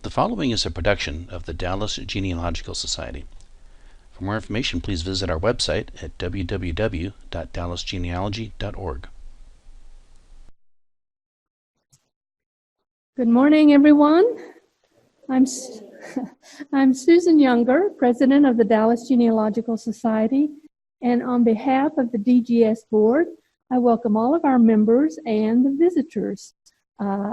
The following is a production of the Dallas Genealogical Society. For more information, please visit our website at www.dallasgenealogy.org. Good morning, everyone. I'm Susan Younger, President of the Dallas Genealogical Society, and on behalf of the DGS Board, I welcome all of our members and the visitors.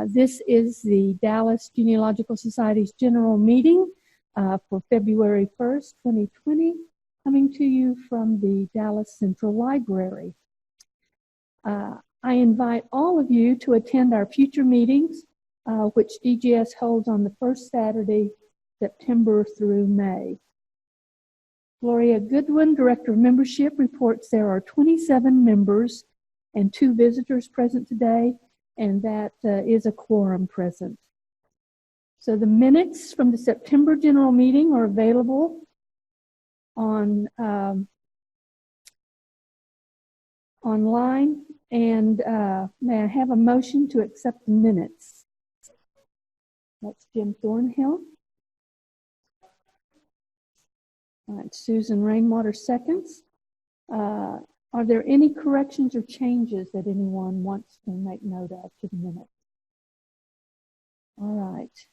This is the Dallas Genealogical Society's General Meeting for February 1st, 2020, coming to you from the Dallas Central Library. I invite all of you to attend our future meetings, which DGS holds on the first Saturday, September through May. Gloria Goodwin, Director of Membership, reports there are 27 members and 2 visitors present today, and that is a quorum present. So the minutes from the September General Meeting are available on online, and may I have a motion to accept the minutes? That's Jim Thornhill. All right, Susan Rainwater seconds. Are there any corrections or changes that anyone wants to make note of to the minutes? All right.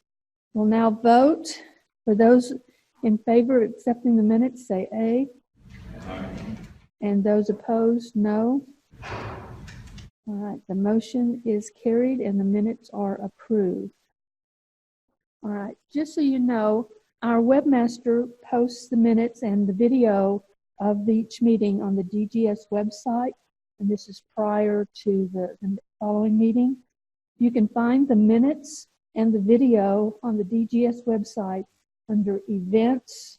We'll now vote. For those in favor of accepting the minutes, say aye. Aye. And those opposed, no. All right, the motion is carried and the minutes are approved. All right, just so you know, our webmaster posts the minutes and the video of each meeting on the DGS website, and this is prior to the following meeting. You can find the minutes and the video on the DGS website under Events,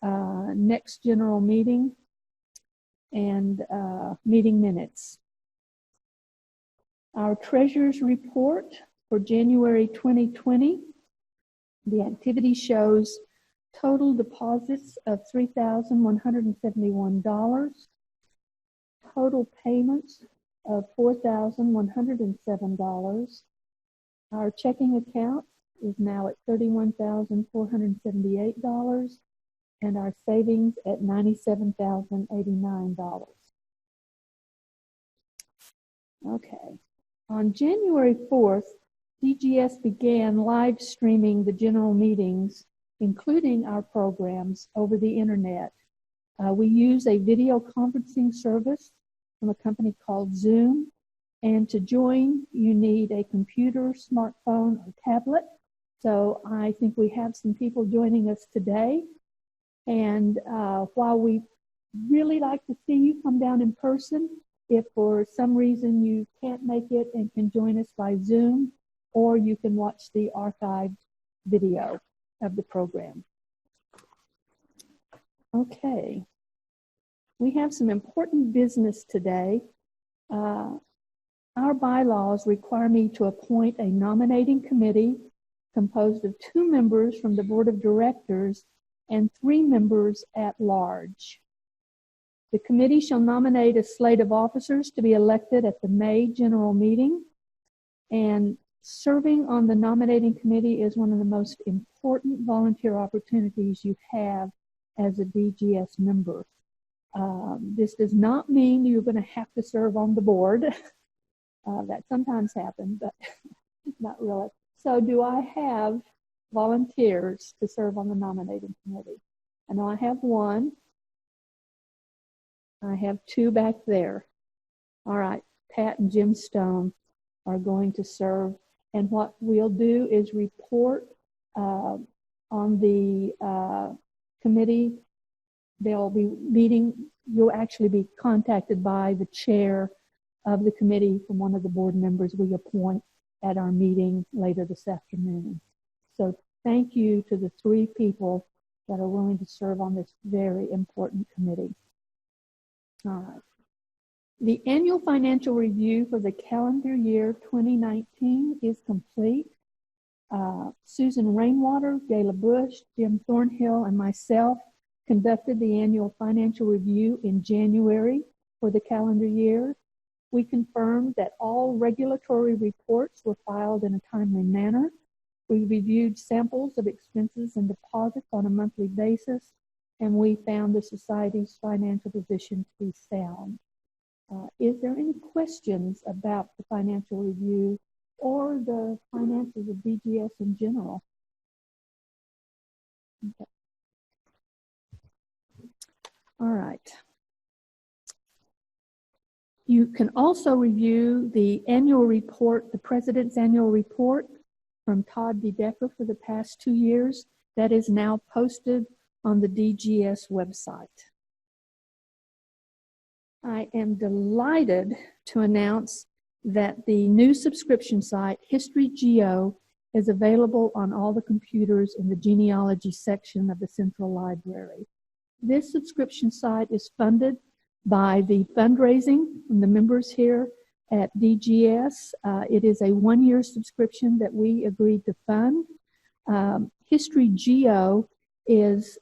Next General Meeting, and Meeting Minutes. Our Treasurer's Report for January 2020, the activity shows total deposits of $3,171, total payments of $4,107. Our checking account is now at $31,478, and our savings at $97,089. Okay. On January 4th, DGS began live streaming the general meetings, including our programs, over the internet. We use a video conferencing service from a company called Zoom, and to join, you need a computer, smartphone, or tablet. So I think we have some people joining us today. And while we really like to see you come down in person, if for some reason you can't make it and can join us by Zoom, or you can watch the archived video of the program. Okay, we have some important business today. Our bylaws require me to appoint a nominating committee composed of 2 members from the board of directors and 3 members at large. The committee shall nominate a slate of officers to be elected at the May general meeting, and serving on the nominating committee is one of the most important volunteer opportunities you have as a DGS member. This does not mean you're going to have to serve on the board. That sometimes happens, but not really. So do I have volunteers to serve on the nominating committee? I know I have 1. I have 2 back there. All right, Pat and Jim Stone are going to serve. And what we'll do is report on the committee. They'll be meeting. You'll actually be contacted by the chair of the committee from one of the board members we appoint at our meeting later this afternoon. So thank you to the 3 people that are willing to serve on this very important committee. All right. The annual financial review for the calendar year 2019 is complete. Susan Rainwater, Gayla Bush, Jim Thornhill, and myself conducted the annual financial review in January for the calendar year. We confirmed that all regulatory reports were filed in a timely manner. we reviewed samples of expenses and deposits on a monthly basis, and we found the Society's financial position to be sound. Is there any questions about the financial review or the finances of DGS in general? Okay. All right. You can also review the annual report, the President's annual report from Todd DeDecker for the past 2 years. That is now posted on the DGS website. I am delighted to announce that the new subscription site, HistoryGeo, is available on all the computers in the genealogy section of the Central Library. This subscription site is funded by the fundraising from the members here at DGS. It is a 1-year subscription that we agreed to fund. HistoryGeo is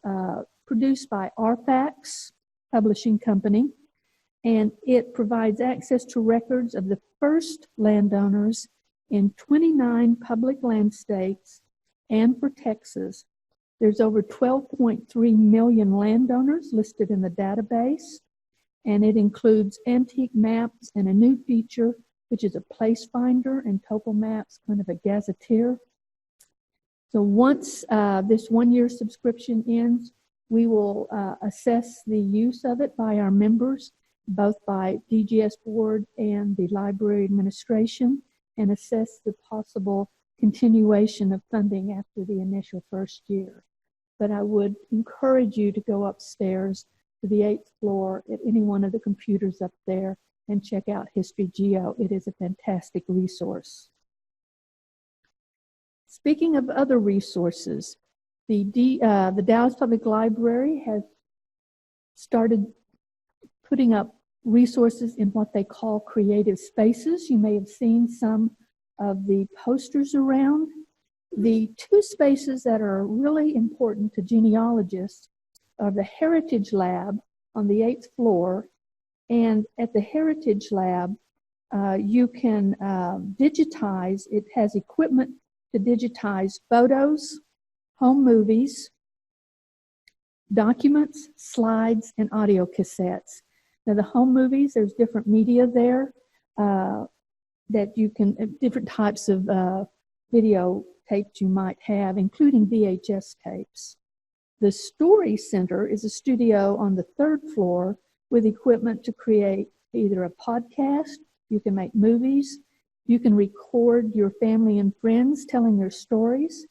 produced by Arfax Publishing Company, and it provides access to records of the first landowners in 29 public land states and for Texas. There's over 12.3 million landowners listed in the database, and it includes antique maps and a new feature, which is a place finder and topo maps, kind of a gazetteer. So once this 1-year subscription ends, we will assess the use of it by our members, both by DGS board and the library administration, and assess the possible continuation of funding after the initial first year. But I would encourage you to go upstairs to the 8th floor at any one of the computers up there and check out HistoryGeo. It is a fantastic resource. Speaking of other resources, the Dallas Public Library has started putting up resources in what they call creative spaces. You may have seen some of the posters around. The 2 spaces that are really important to genealogists are the Heritage Lab on the 8th floor, and at the Heritage Lab, you can digitize. It has equipment to digitize photos, home movies, documents, slides, and audio cassettes. Now, the home movies, there's different media there that you can, different types of video tapes you might have, including VHS tapes. The Story Center is a studio on the 3rd floor with equipment to create either a podcast, you can make movies, you can record your family and friends telling their stories,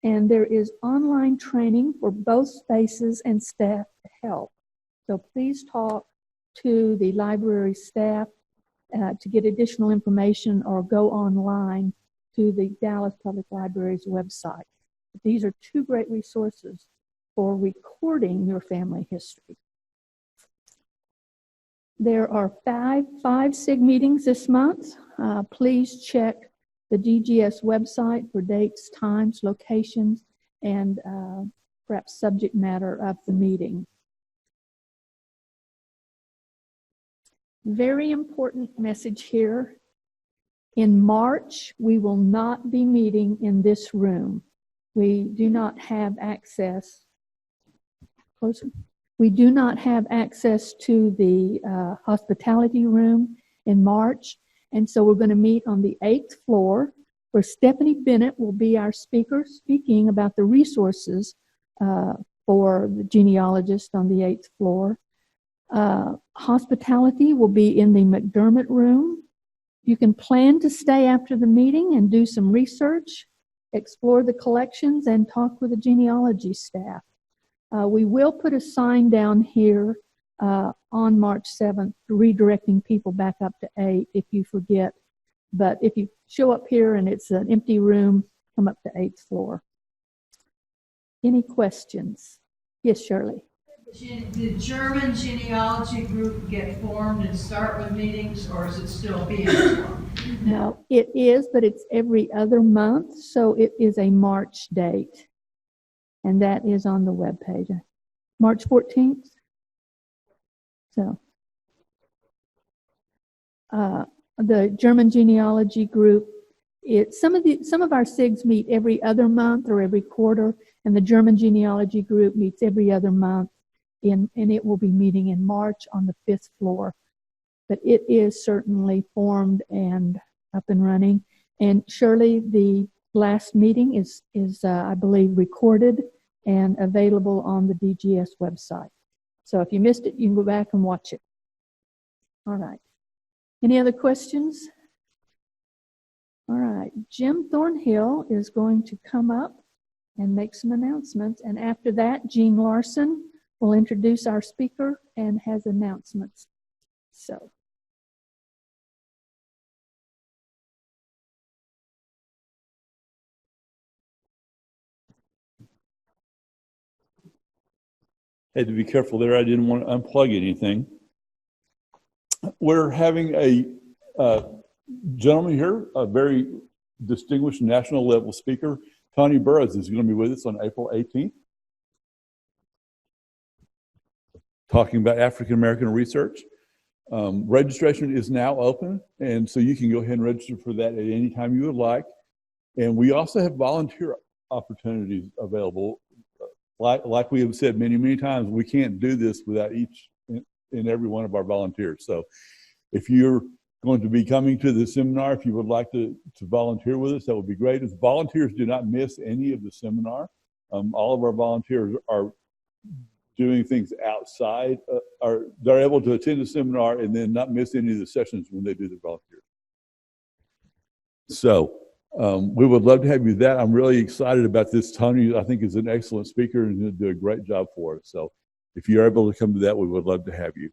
and there is online training for both spaces and staff to help. So please talk to the library staff to get additional information or go online to the Dallas Public Library's website. These are 2 great resources for recording your family history. There are five SIG meetings this month. Please check the DGS website for dates, times, locations, and perhaps subject matter of the meeting. Very important message here. In March, we will not be meeting in this room. We do not have access. Closer. We do not have access to the hospitality room in March, and so we're going to meet on the 8th floor, where Stephanie Bennett will be our speaker, speaking about the resources for the genealogist on the 8th floor. Hospitality will be in the McDermott room. You can plan to stay after the meeting and do some research, explore the collections, and talk with the genealogy staff. We will put a sign down here on March 7th, redirecting people back up to 8 if you forget. But if you show up here and it's an empty room, come up to 8th floor. Any questions? Yes, Shirley. Did the German genealogy group get formed and start with meetings, or is it still being formed? No, it is, but it's every other month, so it is a March date. And that is on the webpage. March 14th. So, the German genealogy group Some of our SIGs meet every other month or every quarter, and the German Genealogy Group meets every other month, and it will be meeting in March on the 5th floor. But it is certainly formed and up and running. And Shirley, the last meeting is I believe, recorded and available on the DGS website. So if you missed it, you can go back and watch it. All right. Any other questions? All right. Jim Thornhill is going to come up and make some announcements. And after that, Jean Larson will introduce our speaker and has announcements. So. Had to be careful there. I didn't want to unplug anything. We're having a gentleman here, a very distinguished national level speaker. Tony Burrows is going to be with us on April 18th, talking about African American research. Registration is now open, and so you can go ahead and register for that at any time you would like. And we also have volunteer opportunities available. Like we have said many, many times, we can't do this without each and every one of our volunteers. So if you're going to be coming to the seminar, if you would like to volunteer with us, that would be great. As volunteers do not miss any of the seminar. All of our volunteers are doing things outside, they're able to attend the seminar and then not miss any of the sessions when they do the volunteer. So we would love to have you that. I'm really excited about this. Tony, I think, is an excellent speaker and he'll do a great job for us. So if you're able to come to that, we would love to have you.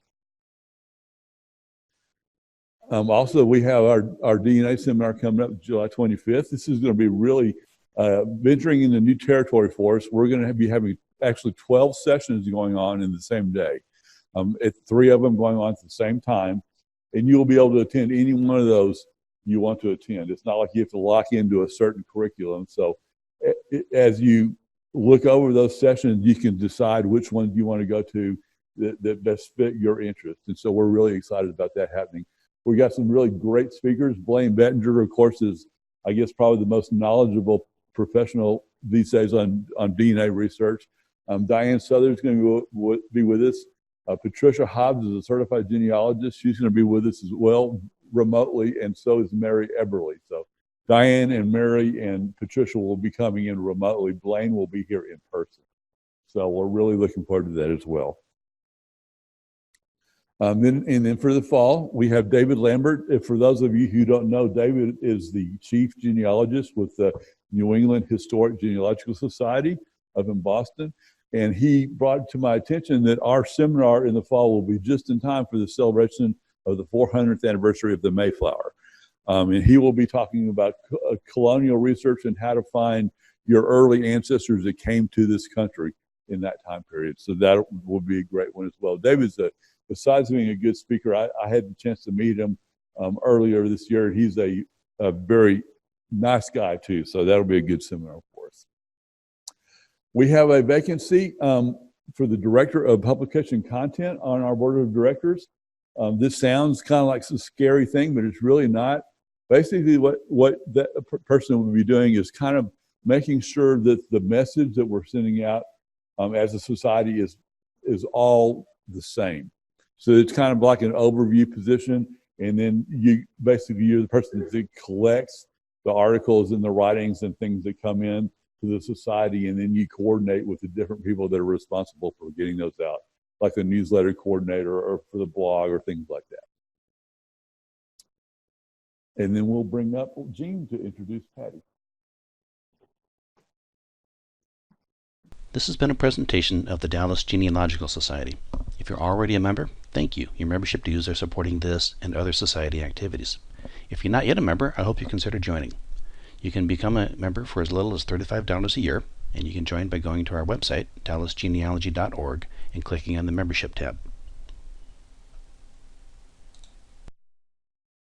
Also, we have our DNA seminar coming up July 25th. This is going to be really venturing into new territory for us. We're going to be having actually 12 sessions going on in the same day. 3 of them going on at the same time. And you'll be able to attend any one of those you want to attend. It's not like you have to lock into a certain curriculum. So as you look over those sessions, you can decide which ones you want to go to that best fit your interest. And so we're really excited about that happening. We got some really great speakers. Blaine Bettinger, of course, is, I guess, probably the most knowledgeable professional these days on DNA research. Diane Southern is going to be with us. Patricia Hobbs is a certified genealogist. She's going to be with us as well remotely, and so is Mary Eberly. So Diane and Mary and Patricia will be coming in remotely. Blaine will be here in person. So we're really looking forward to that as well. Then for the fall, we have David Lambert. For those of you who don't know, David is the chief genealogist with the New England Historic Genealogical Society up in Boston. And he brought to my attention that our seminar in the fall will be just in time for the celebration of the 400th anniversary of the Mayflower. And he will be talking about colonial research and how to find your early ancestors that came to this country in that time period. So that will be a great one as well. David's besides being a good speaker, I had the chance to meet him earlier this year. He's a very nice guy too. So that'll be a good seminar for us. We have a vacancy for the Director of Publication Content on our Board of Directors. This sounds kind of like some scary thing, but it's really not. Basically, what that person will be doing is kind of making sure that the message that we're sending out as a society is all the same. So it's kind of like an overview position, and then you're the person that collects the articles and the writings and things that come in to the society, and then you coordinate with the different people that are responsible for getting those out, like the newsletter coordinator or for the blog or things like that. And then we'll bring up Jean to introduce Patty. This has been a presentation of the Dallas Genealogical Society. If you're already a member, thank you. Your membership dues are supporting this and other society activities. If you're not yet a member, I hope you consider joining. You can become a member for as little as $35 a year, and you can join by going to our website, dallasgenealogy.org, and clicking on the membership tab.